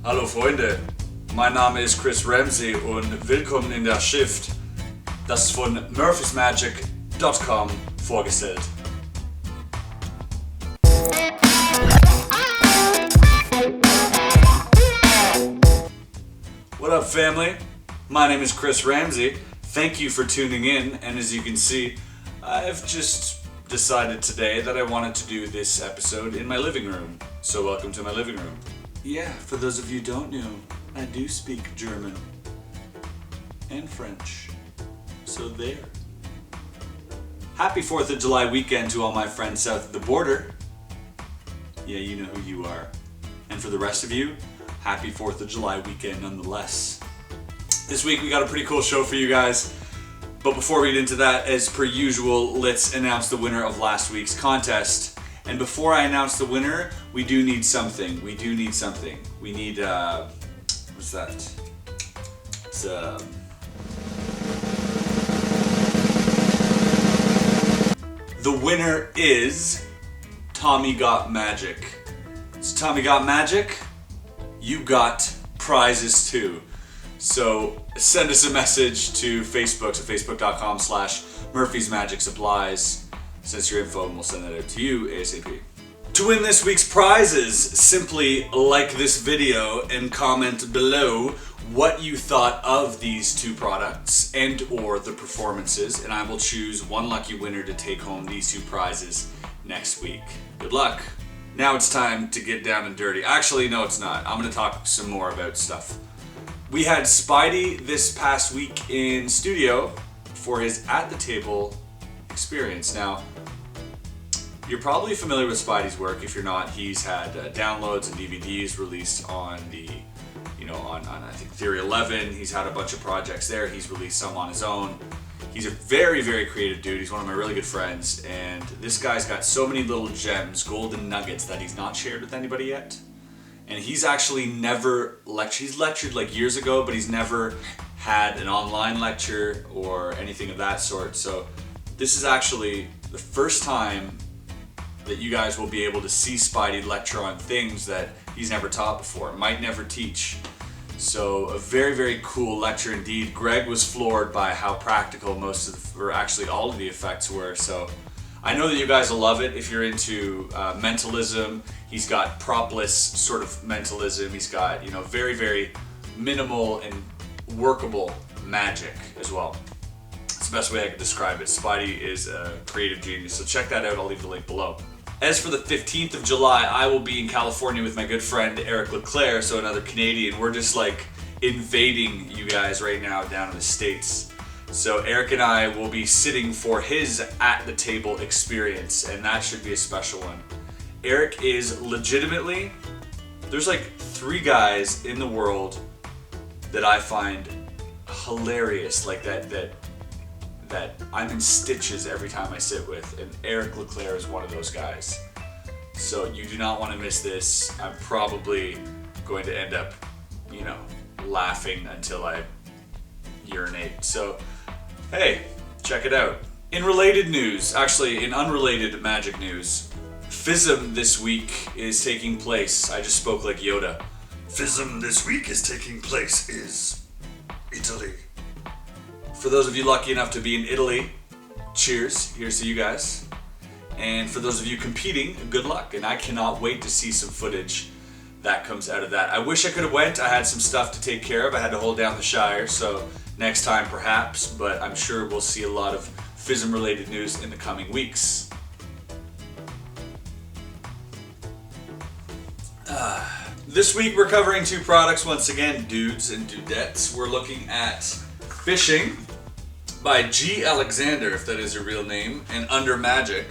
Hallo Freunde, mein Name ist Chris Ramsey und willkommen in der Shift, das von murphysmagic.com vorgestellt. What up family? My name is Chris Ramsey. Thank you for tuning in, and as you can see, I've just decided today that I wanted to do this episode in my living room. So welcome to my living room. Yeah, for those of you who don't know, I do speak German and French. So there. Happy 4th of July weekend to all my friends south of the border. Yeah, you know who you are. And for the rest of you, happy 4th of July weekend nonetheless. This week we got a pretty cool show for you guys. But before we get into that, as per usual, let's announce the winner of last week's contest. And before I announce the winner, we do need something. We need, what's that? It's, the winner is Tommy Got Magic. So Tommy Got Magic, you got prizes too. So send us a message to Facebook, so facebook.com/murphysmagicsupplies. Send us your info and we'll send that out to you ASAP. To win this week's prizes, simply like this video and comment below what you thought of these two products and or the performances, and I will choose one lucky winner to take home these two prizes next week. Good luck. Now it's time to get down and dirty. Actually, no it's not. I'm gonna talk some more about stuff. We had Spidey this past week in studio for his At the Table experience. Now, you're probably familiar with Spidey's work. If you're not, he's had downloads and DVDs released on the, on I think Theory 11. He's had a bunch of projects there. He's released some on his own. He's a very, very creative dude. He's one of my really good friends, and this guy's got so many little gems, golden nuggets that he's not shared with anybody yet. And he's actually never lectured. He's lectured like years ago, but he's never had an online lecture or anything of that sort. So this is actually the first time that you guys will be able to see Spidey lecture on things that he's never taught before, might never teach. So a very, very cool lecture indeed. Greg was floored by how practical or actually all of the effects were. So I know that you guys will love it if you're into mentalism. He's got propless sort of mentalism. He's got, very, very minimal and workable magic as well. It's the best way I could describe it. Spidey is a creative genius, so check that out. I'll leave the link below. As for the 15th of July, I will be in California with my good friend Eric LeClaire, so another Canadian. We're just like invading you guys right now down in the States. So Eric and I will be sitting for his At the Table experience, and that should be a special one. Eric is legitimately, there's like 3 guys in the world that I find hilarious, like that I'm in stitches every time I sit with, and Eric LeClaire is one of those guys. So you do not want to miss this. I'm probably going to end up, laughing until I urinate. So hey, check it out. In related news, actually in unrelated magic news, Fizzing this week is taking place. I just spoke like Yoda. Fizzing this week is taking place is Italy. For those of you lucky enough to be in Italy, cheers, here's to you guys. And for those of you competing, good luck. And I cannot wait to see some footage that comes out of that. I wish I could have went. I had some stuff to take care of. I had to hold down the Shire, so next time perhaps, but I'm sure we'll see a lot of Fizzing related news in the coming weeks. This week we're covering 2 products once again, dudes and dudettes. We're looking at Fishing by G. Alexander, if that is your real name, and Undermagic.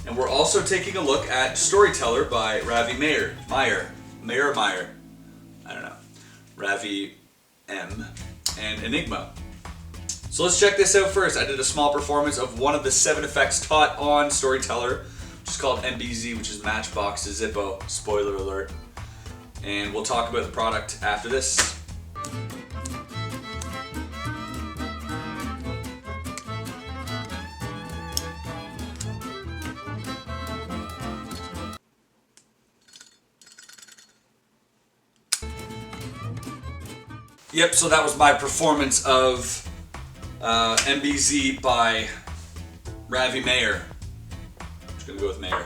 And we're also taking a look at Storyteller by Ravi Mayar. I don't know. Ravi M. and Enigma. So let's check this out first. I did a small performance of one of the 7 effects taught on Storyteller, which is called MBZ, which is Matchbox to Zippo. Spoiler alert. And we'll talk about the product after this. Yep, so that was my performance of MBZ by Ravi Mayar. I'm just gonna go with Mayar.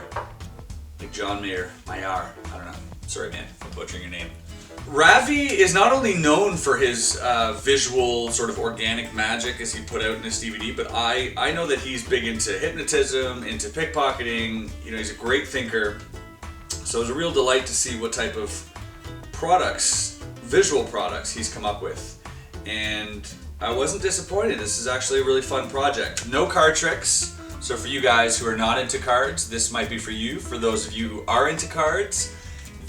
Like John Mayer, Mayar, I don't know. Sorry man, I'm butchering your name. Ravi is not only known for his visual sort of organic magic as he put out in this DVD, but I know that he's big into hypnotism, into pickpocketing. You know, he's a great thinker. So it was a real delight to see what type of products, visual products, he's come up with. And I wasn't disappointed. This is actually a really fun project. No card tricks. So for you guys who are not into cards, this might be for you. For those of you who are into cards,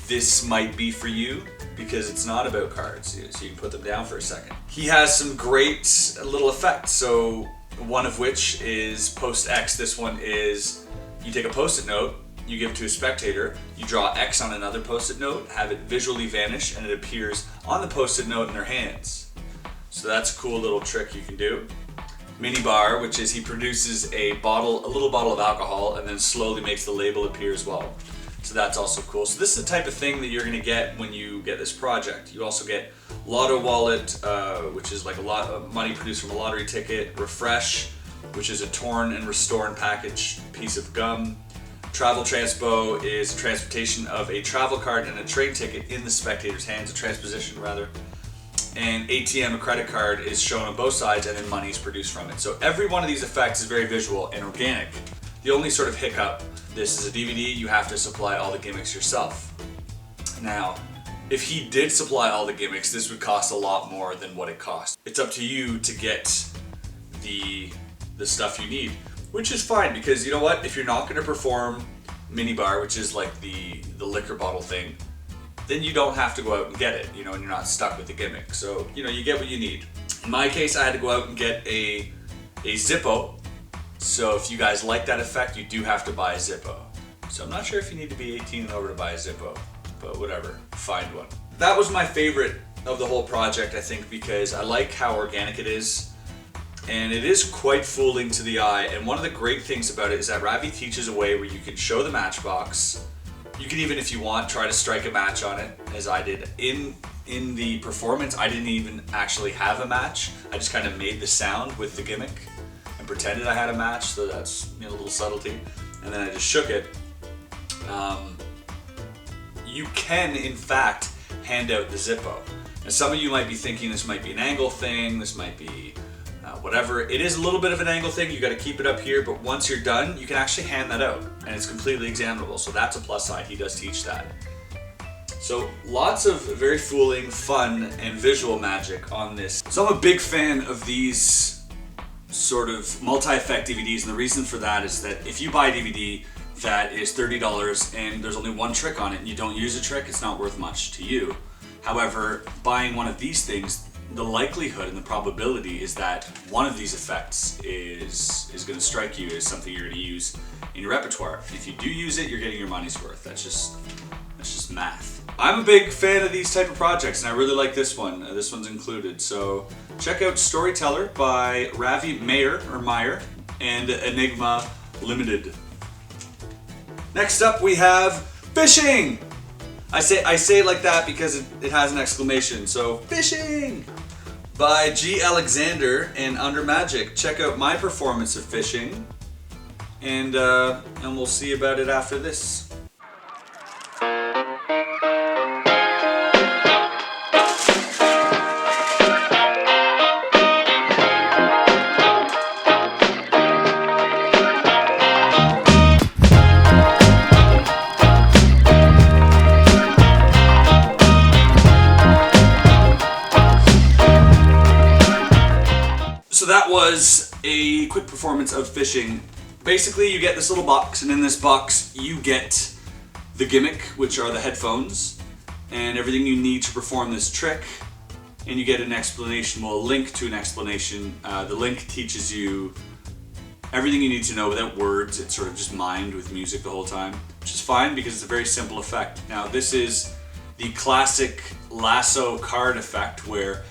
this might be for you because it's not about cards, so you can put them down for a second. He has some great little effects. So one of which is post X. This one is you take a post-it note, you give it to a spectator, you draw X on another post-it note, have it visually vanish, and it appears on the post-it note in their hands. So that's a cool little trick you can do. Mini bar, which is he produces a little bottle of alcohol and then slowly makes the label appear as well. So that's also cool. So this is the type of thing that you're gonna get when you get this project. You also get Lotto Wallet, which is like a lot of money produced from a lottery ticket. Refresh, which is a torn and restored package piece of gum. Travel Transpo is transportation of a travel card and a train ticket in the spectator's hands, a transposition rather. And ATM, a credit card, is shown on both sides and then money is produced from it. So every one of these effects is very visual and organic. The only sort of hiccup, this is a DVD, you have to supply all the gimmicks yourself. Now, if he did supply all the gimmicks, this would cost a lot more than what it cost. It's up to you to get the stuff you need, which is fine because you know what? If you're not gonna perform Mini Bar, which is like the liquor bottle thing, then you don't have to go out and get it, you know, and you're not stuck with the gimmick. So, you know, you get what you need. In my case, I had to go out and get a Zippo. So if you guys like that effect, you do have to buy a Zippo. So I'm not sure if you need to be 18 and over to buy a Zippo, but whatever, find one. That was my favorite of the whole project, I think, because I like how organic it is. And it is quite fooling to the eye. And one of the great things about it is that Ravi teaches a way where you can show the matchbox. You can even, if you want, try to strike a match on it, as I did. In the performance, I didn't even actually have a match. I just kind of made the sound with the gimmick and pretended I had a match, so that's, you know, a little subtlety. And then I just shook it. You can, in fact, hand out the Zippo. Now, some of you might be thinking this might be an angle thing, this might be whatever. It is a little bit of an angle thing, you gotta keep it up here, but once you're done, you can actually hand that out, and it's completely examinable, so that's a plus side. He does teach that. So lots of very fooling, fun, and visual magic on this. So I'm a big fan of these sort of multi-effect DVDs, and the reason for that is that if you buy a DVD that is $30 and there's only one trick on it and you don't use a trick, it's not worth much to you. However, buying one of these things, the likelihood and the probability is that one of these effects is going to strike you as something you're going to use in your repertoire. If you do use it, you're getting your money's worth. That's just math. I'm a big fan of these type of projects, and I really like this one. This one's included. So check out Storyteller by Ravi Mayar and Enigma Limited. Next up, we have Fishing. I say it like that because it has an exclamation. So Fishing by G. Alexander and Undermagic. Check out my performance of Fishing, and we'll see about it after this. So that was a quick performance of Fishing. Basically, you get this little box, and in this box you get the gimmick, which are the headphones, and everything you need to perform this trick, and you get an explanation, well, a link to an explanation. The link teaches you everything you need to know without words. It's sort of just mimed with music the whole time, which is fine because it's a very simple effect. Now, this is the classic lasso card effect where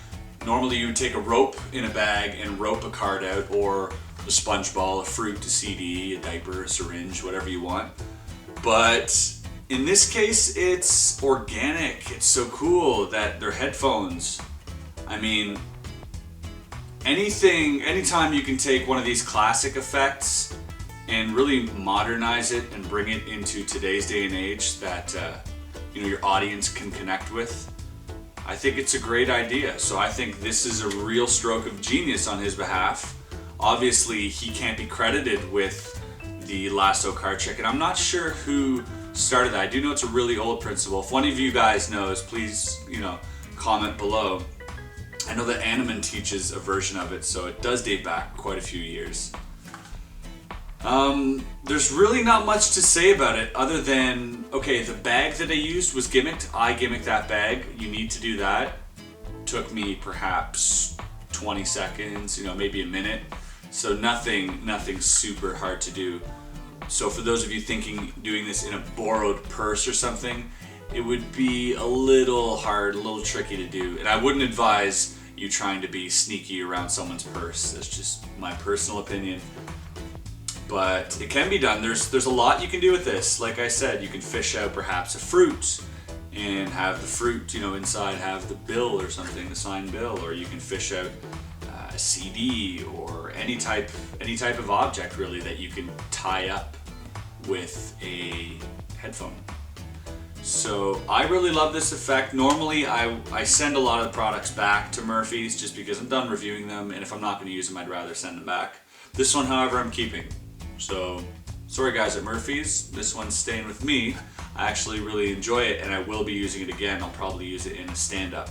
normally you would take a rope in a bag and rope a card out, or a sponge ball, a fruit, a CD, a diaper, a syringe, whatever you want. But in this case, it's organic. It's so cool that they're headphones. I mean, anytime you can take one of these classic effects and really modernize it and bring it into today's day and age that your audience can connect with, I think it's a great idea. So I think this is a real stroke of genius on his behalf. Obviously, he can't be credited with the lasso card trick, and I'm not sure who started that. I do know it's a really old principle. If one of you guys knows, please, comment below. I know that Enigma teaches a version of it, so it does date back quite a few years. There's really not much to say about it other than, okay, the bag that I used was gimmicked. I gimmicked that bag. You need to do that. Took me perhaps 20 seconds, maybe a minute. So nothing super hard to do. So for those of you thinking doing this in a borrowed purse or something, it would be a little hard, a little tricky to do. And I wouldn't advise you trying to be sneaky around someone's purse. That's just my personal opinion. But it can be done. There's a lot you can do with this. Like I said, you can fish out perhaps a fruit and have the fruit, inside have the bill or something, the signed bill, or you can fish out a CD or any type of object really that you can tie up with a headphone. So I really love this effect. Normally I send a lot of the products back to Murphy's just because I'm done reviewing them, and if I'm not going to use them, I'd rather send them back. This one, however, I'm keeping. So sorry guys at Murphy's, this one's staying with me. I actually really enjoy it, and I will be using it again. I'll probably use it in a stand-up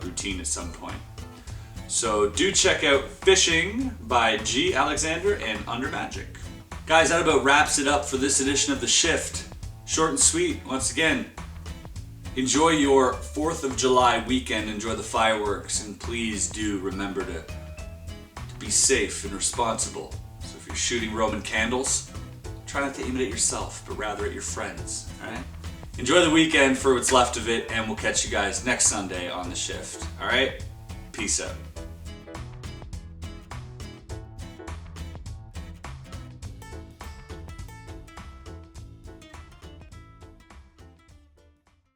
routine at some point. So do check out Fishing by G. Alexander and Undermagic. Guys, that about wraps it up for this edition of The Shift. Short and sweet, once again. Enjoy your 4th of July weekend, enjoy the fireworks, and please do remember to be safe and responsible. So if you're shooting Roman candles, try not to aim it at yourself, but rather at your friends, alright? Enjoy the weekend for what's left of it, and we'll catch you guys next Sunday on The Shift, alright? Peace out.